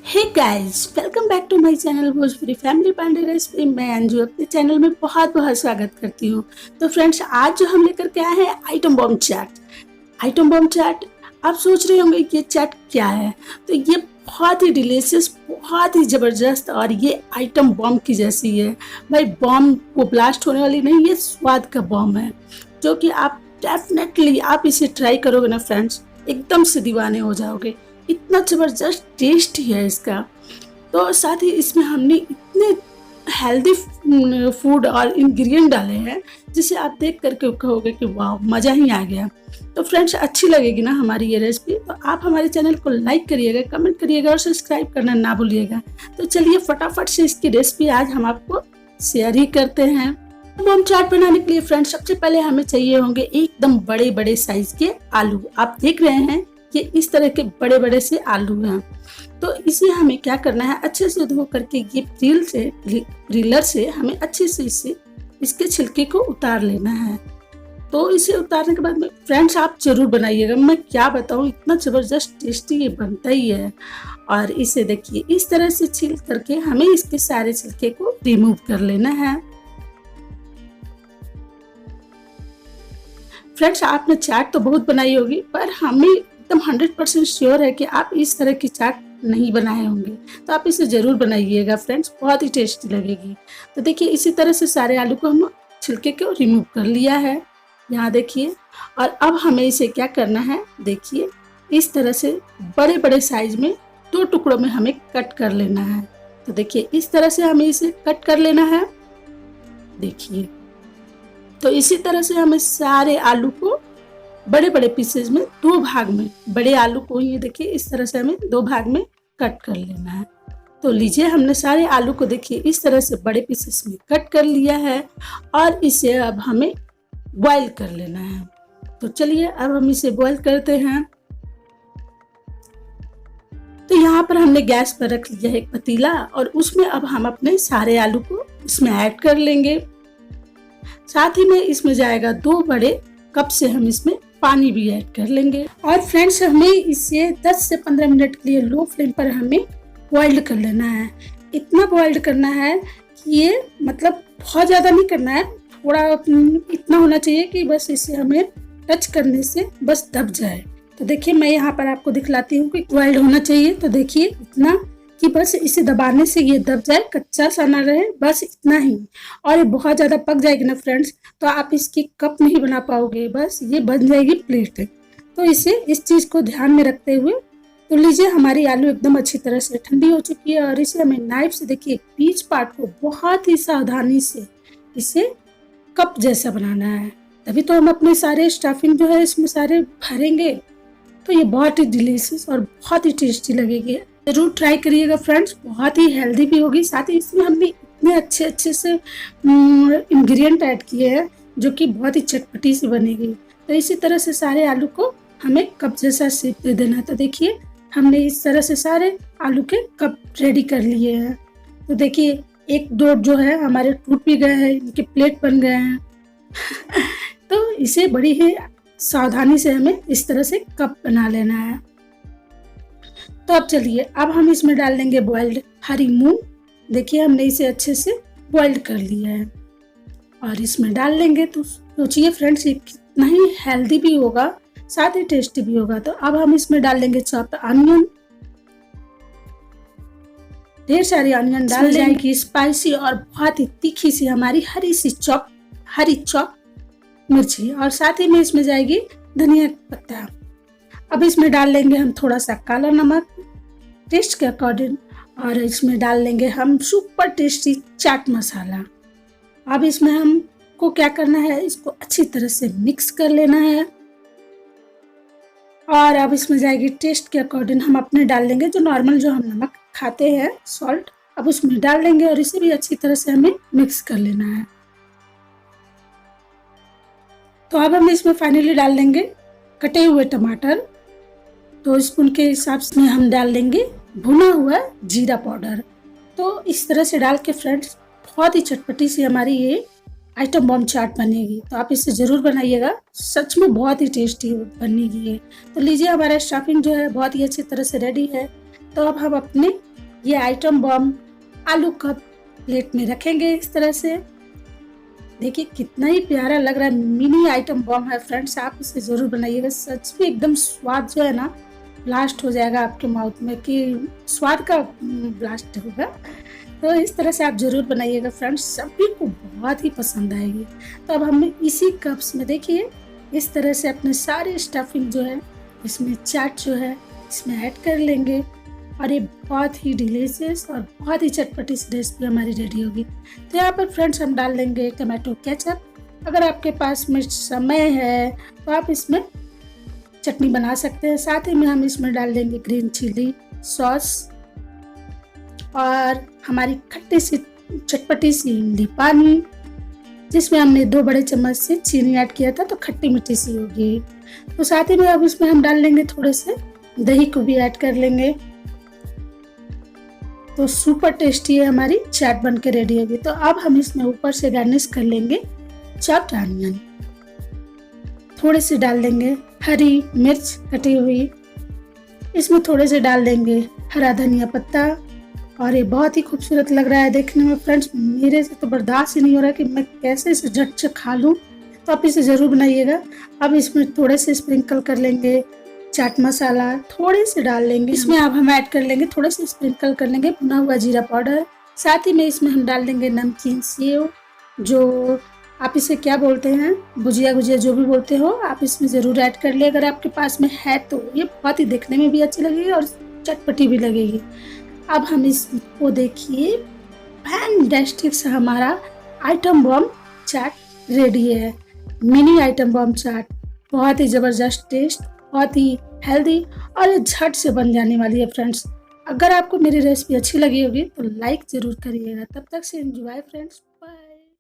Hey guys, welcome back to my channel Bhojpuri family Pandey recipe. मैं अंजू अपने channel में बहुत बहुत स्वागत करती हूँ। तो फ्रेंड्स, आज जो हम लेकर के आए हैं आइटम बॉम्ब चाट। आइटम बॉम्ब चाट, आप सोच रहे होंगे ये चाट क्या है। तो ये बहुत ही डिलीशियस, बहुत ही ज़बरदस्त और ये आइटम बॉम्ब की जैसी है। भाई, बॉम्ब को ब्लास्ट होने वाली नहीं, ये स्वाद का बॉम्ब है जो कि आप डेफिनेटली आप इसे ट्राई करोगे ना फ्रेंड्स, एकदम से दीवाने हो जाओगे। इतना ज़बरदस्त टेस्ट है इसका। तो साथ ही इसमें हमने इतने हेल्दी फूड और इंग्रेडिएंट डाले हैं जिसे आप देख करके कहोगे कि वाह, मज़ा ही आ गया। तो फ्रेंड्स, अच्छी लगेगी ना हमारी ये रेसिपी, तो आप हमारे चैनल को लाइक करिएगा, कमेंट करिएगा और सब्सक्राइब करना ना भूलिएगा। तो चलिए फटाफट से इसकी रेसिपी आज हम आपको शेयर ही करते हैं। बॉम्ब चाट बनाने के लिए फ्रेंड्स, सबसे पहले हमें चाहिए होंगे एकदम बड़े बड़े साइज के आलू। आप देख रहे हैं कि इस तरह के बड़े बड़े से आलू हैं। तो इसे हमें क्या करना है, अच्छे से धो करके ये प्रीलर से हमें अच्छे से इसके छिलके को उतार लेना है। तो इसे उतारने के बाद में फ्रेंड्स, आप जरूर बनाइएगा। मैं क्या बताऊँ, इतना ज़बरदस्त टेस्टी ये बनता ही है। और इसे देखिए, इस तरह से छील करके हमें इसके सारे छिलके को रिमूव कर लेना है। फ्रेंड्स, आपने चाट तो बहुत बनाई होगी, पर हमें एकदम 100% श्योर है कि आप इस तरह की चाट नहीं बनाए होंगे। तो आप इसे ज़रूर बनाइएगा फ्रेंड्स, बहुत ही टेस्टी लगेगी। तो देखिए, इसी तरह से सारे आलू को हम छिलके को रिमूव कर लिया है, यहाँ देखिए। और अब हमें इसे क्या करना है, देखिए इस तरह से बड़े बड़े साइज में 2 टुकड़ों में हमें कट कर लेना है। तो देखिए, इस तरह से हमें इसे कट कर लेना है, देखिए। तो इसी तरह से हमें सारे आलू को बड़े बड़े पीसेज में 2 भाग में, बड़े आलू को ये देखिए इस तरह से हमें 2 भाग में कट कर लेना है। तो लीजिए, हमने सारे आलू को देखिए इस तरह से बड़े पीसेस में कट कर लिया है और इसे अब हमें बॉईल कर लेना है। तो चलिए अब हम इसे बॉईल करते हैं। तो यहाँ पर हमने गैस पर रख लिया है एक पतीला और उसमें अब हम अपने सारे आलू को इसमें ऐड कर लेंगे। साथ ही में इसमें जाएगा 2 बड़े कप से हम इसमें पानी भी ऐड कर लेंगे। और फ्रेंड्स, हमें इसे 10 से 15 मिनट के लिए लो फ्लेम पर हमें बॉइल्ड कर लेना है। इतना बॉइल्ड करना है कि ये मतलब बहुत ज़्यादा नहीं करना है, थोड़ा इतना होना चाहिए कि बस इसे हमें टच करने से बस दब जाए। तो देखिए, मैं यहाँ पर आपको दिखलाती हूँ कि बॉइल्ड होना चाहिए। तो देखिए इतना कि बस इसे दबाने से ये दब जाए, कच्चा सा ना रहे, बस इतना ही। और ये बहुत ज़्यादा पक जाएगी ना फ्रेंड्स, तो आप इसकी कप नहीं बना पाओगे, बस ये बन जाएगी प्लेट। तो इसे इस चीज़ को ध्यान में रखते हुए, तो लीजिए हमारी आलू एकदम अच्छी तरह से ठंडी हो चुकी है और इसे हमें नाइफ से देखिए बीच पार्ट को बहुत ही सावधानी से इसे कप जैसा बनाना है, तभी तो हम अपने सारे स्टफिंग जो है इसमें सारे भरेंगे। तो ये बहुत ही डिलीशियस और बहुत ही टेस्टी लगेगी। जरूर ट्राई करिएगा फ्रेंड्स, बहुत ही हेल्दी भी होगी। साथ ही इसमें हमने इतने अच्छे अच्छे से इंग्रेडिएंट ऐड किए हैं जो कि बहुत ही चटपटी सी बनेगी। तो इसी तरह से सारे आलू को हमें कप जैसा शेप दे देना। तो देखिए, हमने इस तरह से सारे आलू के कप रेडी कर लिए हैं। तो देखिए, 1-2 जो है हमारे टूट भी गए हैं, इनके प्लेट बन गए हैं। तो इसे बड़ी ही सावधानी से हमें इस तरह से कप बना लेना है। तो अब चलिए, अब हम इसमें डाल देंगे बॉइल्ड हरी मूंग। देखिए, हमने इसे अच्छे से बॉइल्ड कर लिया है और इसमें डाल लेंगे। तो सोचिए फ्रेंड्स, ये कितना ही हेल्दी भी होगा, साथ ही टेस्टी भी होगा। तो अब हम इसमें डाल देंगे चॉप्ड अनियन, ढेर सारी अनियन डाल जाएगी, स्पाइसी और बहुत ही तीखी सी हमारी हरी चॉप मिर्ची, और साथ ही में इसमें जाएगी धनिया पत्ता। अब इसमें डाल लेंगे हम थोड़ा सा काला नमक टेस्ट के अकॉर्डिंग, और इसमें डाल लेंगे हम सुपर टेस्टी चाट मसाला। अब इसमें हमको क्या करना है, इसको अच्छी तरह से मिक्स कर लेना है। और अब इसमें जाएगी टेस्ट के अकॉर्डिंग, हम अपने डाल लेंगे जो नॉर्मल जो हम नमक खाते हैं, सॉल्ट। अब उसमें डाल लेंगे और इसे भी अच्छी तरह से हमें मिक्स कर लेना है। तो अब हम इसमें फाइनली डाल लेंगे कटे हुए टमाटर, 2 स्पून के हिसाब से हम डाल देंगे भुना हुआ जीरा पाउडर। तो इस तरह से डाल के फ्रेंड्स, बहुत ही चटपटी सी हमारी ये आइटम बॉम्ब चाट बनेगी। तो आप इसे ज़रूर बनाइएगा, सच में बहुत ही टेस्टी बनेगी ये। तो लीजिए, हमारा स्टफिंग जो है बहुत ही अच्छी तरह से रेडी है। तो अब हम अपने ये आइटम बम आलू कप प्लेट में रखेंगे इस तरह से। देखिए कितना ही प्यारा लग रहा है, मिनी आइटम बम है फ्रेंड्स। आप इसे ज़रूर बनाइएगा, सच में एकदम स्वाद जो है ना ब्लास्ट हो जाएगा आपके माउथ में, कि स्वाद का ब्लास्ट होगा। तो इस तरह से आप ज़रूर बनाइएगा फ्रेंड्स, सभी को बहुत ही पसंद आएगी। तो अब हमने इसी कप्स में देखिए इस तरह से अपने सारे स्टफिंग जो है इसमें चाट जो है इसमें ऐड कर लेंगे, और ये बहुत ही डिलीशियस और बहुत ही चटपटी सी रेसिपी हमारी रेडी होगी। तो यहाँ पर फ्रेंड्स हम डाल लेंगे टमाटो केचप। अगर आपके पास में समय है तो आप इसमें चटनी बना सकते हैं। साथ ही में हम इसमें डाल देंगे ग्रीन चिली सॉस, और हमारी खट्टी सी चटपटी सी इमली पानी, जिसमें हमने 2 बड़े चम्मच से चीनी ऐड किया था, तो खट्टी मीठी सी होगी। तो साथ ही में अब इसमें हम डाल लेंगे थोड़े से दही को भी ऐड कर लेंगे। तो सुपर टेस्टी है हमारी चाट बन के रेडी होगी। तो अब हम इसमें ऊपर से गार्निश कर लेंगे चॉप्ड अनियन, थोड़े से डाल देंगे हरी मिर्च कटी हुई, इसमें थोड़े से डाल देंगे हरा धनिया पत्ता, और ये बहुत ही खूबसूरत लग रहा है देखने में फ्रेंड्स। मेरे से तो बर्दाश्त ही नहीं हो रहा कि मैं कैसे इसे झट से खा लूँ। तो आप इसे ज़रूर बनाइएगा। अब इसमें थोड़े से स्प्रिंकल कर लेंगे चाट मसाला, थोड़े से डाल लेंगे इसमें। अब हम ऐड कर लेंगे थोड़े से स्प्रिंकल कर लेंगे भुना हुआ जीरा पाउडर। साथ ही में इसमें हम डाल देंगे नमकीन सेव, जो आप इसे क्या बोलते हैं, भुजिया गुजिया जो भी बोलते हो, आप इसमें ज़रूर ऐड कर ले अगर आपके पास में है तो। ये बहुत ही देखने में भी अच्छी लगेगी और चटपटी भी लगेगी। अब हम इसको देखिए फैंटास्टिक सा हमारा आइटम बम चाट रेडी है। मिनी आइटम बम चाट, बहुत ही ज़बरदस्त टेस्ट, बहुत ही हेल्दी और झट से बन जाने वाली है फ्रेंड्स। अगर आपको मेरी रेसिपी अच्छी लगी होगी तो लाइक ज़रूर करिएगा। तब तक से एंजॉय फ्रेंड्स।